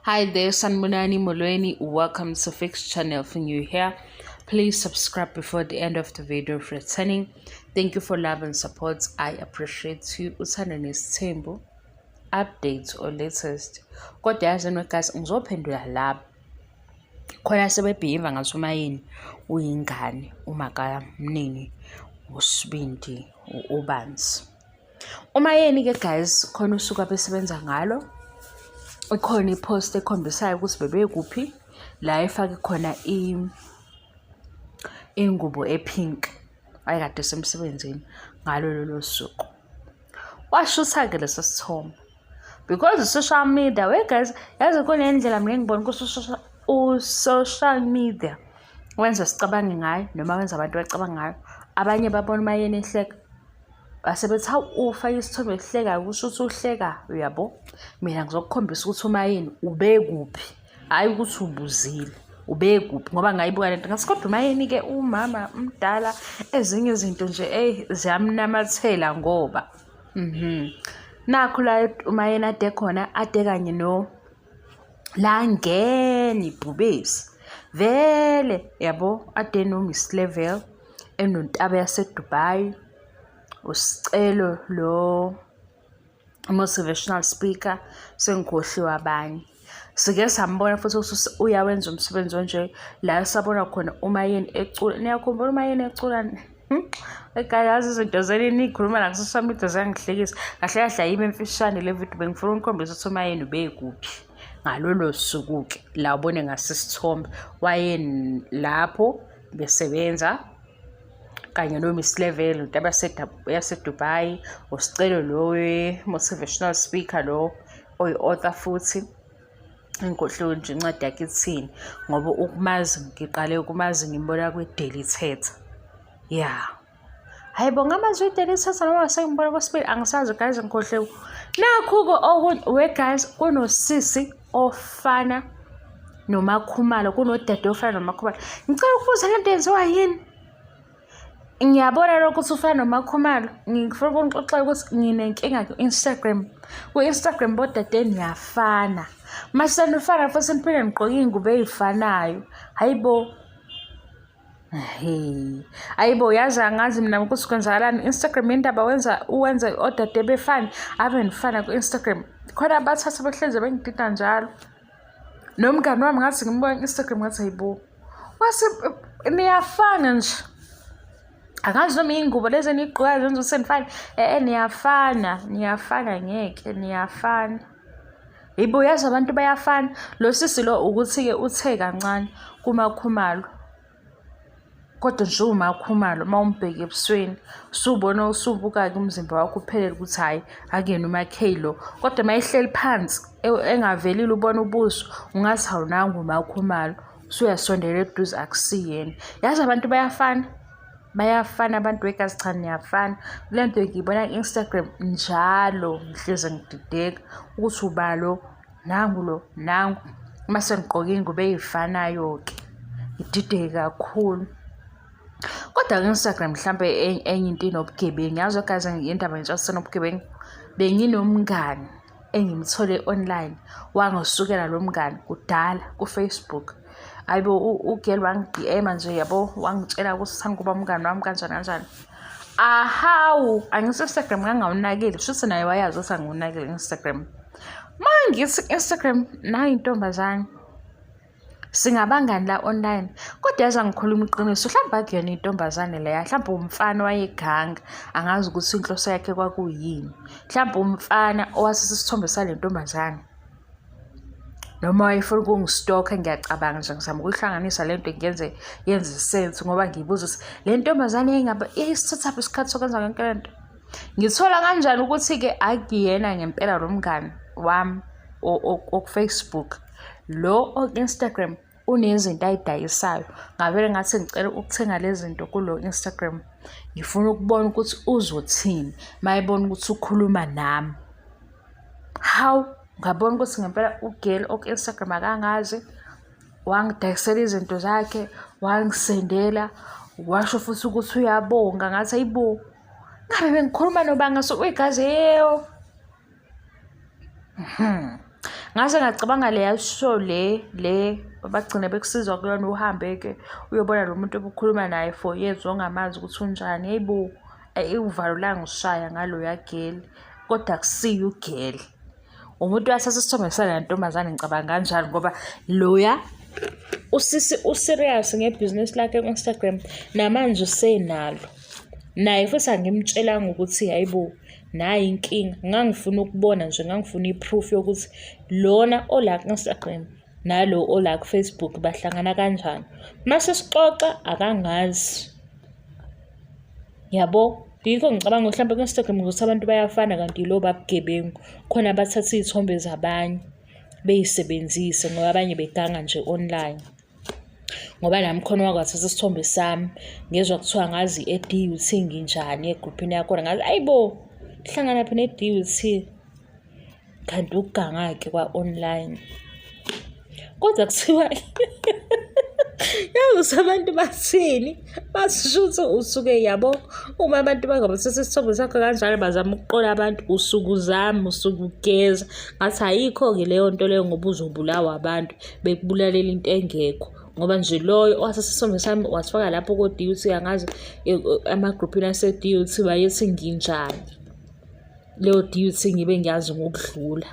Hi there, Sanmunani Molweni. Welcome to Fix Channel. If you're new here, please subscribe before the end of the video if returning. Thank you for love and support. I appreciate you. Uthanda nesithembu updates or latest. Kodwa yazi guys, ngizophendula laba khona sebebhiva ngathi umayini uyingane umakamnini usibindi ubanzi. Umayeni ke guys khona usuku abesebenza ngalo. Ikhona ipost ekhombisayo ukuthi bebekuphi la efake khona ingubo epink ayekade semsebenzini ngalo lolo suku. Washutha ke leso sithombe because social media guys yazi khona indlela mina ngibona social media wenza sicabange ngayo noma wenza abantu bacabanga ngayo. Abanye babona umayeni ehleka basebethi ufake isithombe ehlekayo kusho ukuthi uhleka uyabo. Mina ngizokukhombisa ukuthi umayeni ubekuphi hayi ukuthi ubuzile ubekuphi ngoba ngayibuka lento ngathi kodwa umayeni ke umama umdala ezinye izinto nje ziyamnamathela ngoba nakho la umayeni ade khona ade kanye no la ngene ibhubesi vele yabo ade no Miss Level enontaba yaseDubai usicelo lo motivational speaker sengikhohliwe abanye. Sike sambona futhi ukuthi uyawenza umsebenzi onje la sabona khona umayeni ecula. Niyakhumbula umayeni ecula egayazi izinto zeni nikhuluma la social media zangihlekisa kahle kahle ayime emfishane le video bengifuna ukukhombisa ukuthi umayeni ubekuphi ngalolo suku ke la ubone ngasisithombe wayeni lapho besebenza kanye no Miss Level untaba yaseDubai usicelo lo motivational speaker lo oyi-author futhi engikhohliwe nje incwadi yakhe ithini ngoba ukumazi ngiqale ukumazi ngimbona kwi-Daily Theatre hayibo ngamazi kwi-Daily Theatre noma sengimbona kwesibili angisazi guys ngikhohliwe. Nakho-ke guys kunosisi ofana noMakhumalo kunodade ofana noMakhumalo. Ngicela ukubuza lento yenziwa yini? Ngiyabona lokho ukuthi ufana noMakhumalo ngifuna ukunixoxela ukuthi nginenkinga ku-Instagram bodade niyafana mase nifana futhi niphinde nigqoke iy'ngubo ey'fanayo hayibo yazi angazi mina ukuthi kwenzakalani. Instagram indaba uwenza odade befana ave nifana ku-Instagram khona abathatha behlezi bengidida njalo. Nomngani wami ngathi ngimbona ku-Instagram ngathi hayibo wase niyafana nje angazi noma iy'ngubo lezi eniy'gqokayo zenza ukuthi nifane niyafana ngeke niyafana. Yibo yazi abantu bayafana. Lo sisi lo ukuthi-ke uthe kancane kuMakhumalo kodwa nje uMakhumalo uma umbheke ebusweni usubona usubuka-ke umzimba wakho uphelele ukuthi hhayi akuyena uMakhey lo kodwa uma ehleli phansi engavelile ubona ubuso ungathi awunanga uMakhumalo usuyasondela eduze akusiyena. Yazi abantu bayafana abantu begazi cha niyafana. Le nto ngiyibona ku-Instagram njalo ngihlezi ngidideka ukuthi ubalo nangu mase ngigqoke iy'ngubo ey'fanayo-ke ngidideke kakhulu. Kodwa ku-Instagram mhlampe enye into inobugebengu yazi guys indaba nje asenobugebengu. Benginomngani engimthole online wangisukela lo mngani kudala ku-Facebook. Hayibo ugirl wangi-DM nje yabo wangitshela ukuthi sanguba umngani wami kanjani. Ahawu angise-Instagram ngangawunakile shuthi naye wayazi ukuthi angiwunakile i-Instagram. Mangithi Instagram nayi intombazane singabangani la online kodwa yazi angikhuluma iqiniso mhlawumbe akuyona intombazane leya mhlawumbe umfana wayeganga angazi ukuthi inhloso yakhe kwakuyini. Mhlawumbe umfana owasisa isithombe sale ntombazane noma wayefuna ukungistalker. Ngiyacabanga nje ngizama ukuyihlanganisa le nto yenze sense ngoba ngiyibuza ukuthi le ntombazane ingaba isithatha isikhathi sokwenza yonke le nto. Ngithola kanjani ukuthi-ke akuyena ngempela lo mngani wami oku-Facebook lo oku-Instagram unezinto ayidayisayo. Ngavele ngathi ngicela ukuthenga lezi zinto kulo Instagram ngifuna ukubona ukuthi uzothini mayebona ukuthi ukhuluma nami. Hawu ngabona ukuthi ngempela ugirl oku-Instagram akangazi wangidayisela izinto zakhe wangisendela washo futhi ukuthi uyabonga ngathi hayibo ngabe bengikhuluma nobanga so uyigazi Ngase ngacabanga leya show le bagcina bekusiza kuyona uhambe-ke uyobona lo muntu obukhuluma naye for years ongamazi ukuthi unjani. Hayibo, uvalo langishaya ngaloya geli, kodwa akusiyo ugeli. Umuntu wathatha isithombe sale ntombazane, ngicabanga kanjalo ngoba loya userious ngebhizinisi lakhe ku-Instagram namanje usenalo. Naye futhi angimtshelanga ukuthi hayibo nayi inkinga, ngangifuna ukubona nje, ngangifuna i-proof yokuthi lona ola ku-Instagram nalo ola ku-Facebook bahlangana kanjani. Mase sixoxa akangazi, yabo. Yikho ngicabanga mhlawumbe ku-Instagram ukuthi abantu bayafana, kanti lo babugebengu khona bathatha iy'thombe zabanye bey'sebenzise ngoba abanye beganga nje online. Ngoba nami khona wakwathatha isithombe sami ngezwa kuthiwa ngazi e-DUT nginjani egruphini yakhona, ngazi ayibo hlangana phi ne-DUT, kanti ukuganga-ke kwa-online. Kodwa kuthiwa yazi abantu bathini, basisho ukuthi usuke, yabo, uma abantu bangabathatha isithombe sakho kanjalo bazama ukuqola abantu, usuke uzama, usuke ugeza. Ngathi ayikho-ke leyo nto leyo ngoba uzobulawa abantu bekubulalela into engekho. Ngoba nje loyo wathatha isithombe sami wasifaka lapho ko-DUT, angazi amagruphini ase-DUT bayethi nginjani. Leyo DUT ngibe ngiyazi ngokudlula.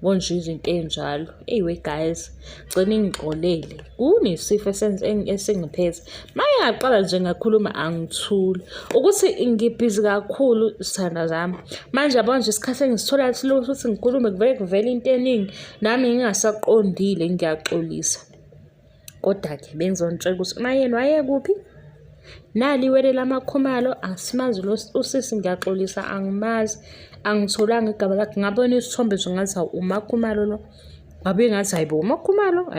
Konje izinto ey'njalo. Anyway guys, gcina ngixolele. Kunesifo esingiphethe. Maye ngaqala nje ngakhuluma angithuli. Ukuthi ngibhizi kakhulu sithanda zami. Manje yabo nje isikhathi engisithola silokhu ukuthi ngikhulume kuvele into eningi nami ngingasaqondile, ngiyaxolisa. Kodwa-ke bengizonitshela ukuthi uMayeni wayekuphi? Nali iwele lamakhumalo, asimazi lo usisi, ngiyaxolisa, angimazi, angitholanga igama lakhe. Ngabona isithombe nje ngathi uMakhumalo lo, ngabe ngathi hayibo uMakhumalo,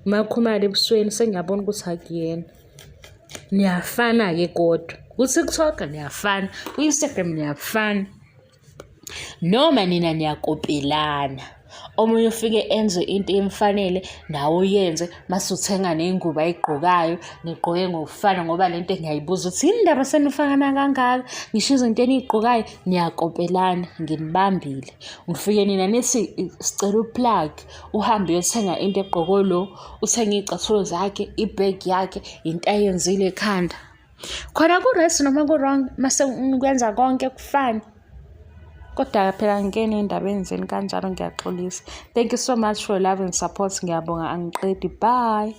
uMakhumalo ebusweni, sengiyabona ukuthi akuyena. Niyafana-ke kodwa ku-TikTok niyafana, ku-Instagram niyafana, noma nina niyakopelana. Omunye ufike enze into emfanele nawe uyenze, mase uthenga nengubo ayigqokayo nigqoke ngokufana ngoba lento ngiyayibuza ukuthi yini ndaba senifakana kangaka, ngisho izinto eniy'gqokayo niyakopelana. Nginibambile, ngifike nina nithi sicela uplug, uhambe uyothenga into egqoko lo, uthenge iy'cathulo zakhe, ibhegi yakhe, into ayenzile ekhanda. Khona ku-right noma ku-wrong mase nikwenza konke kufane. Kodwa phela ngingene endabeni zeni kanjalo, ngiyaxolisa. Thank you so much for your love and support. Ngiyabonga, angiqedi. Bye.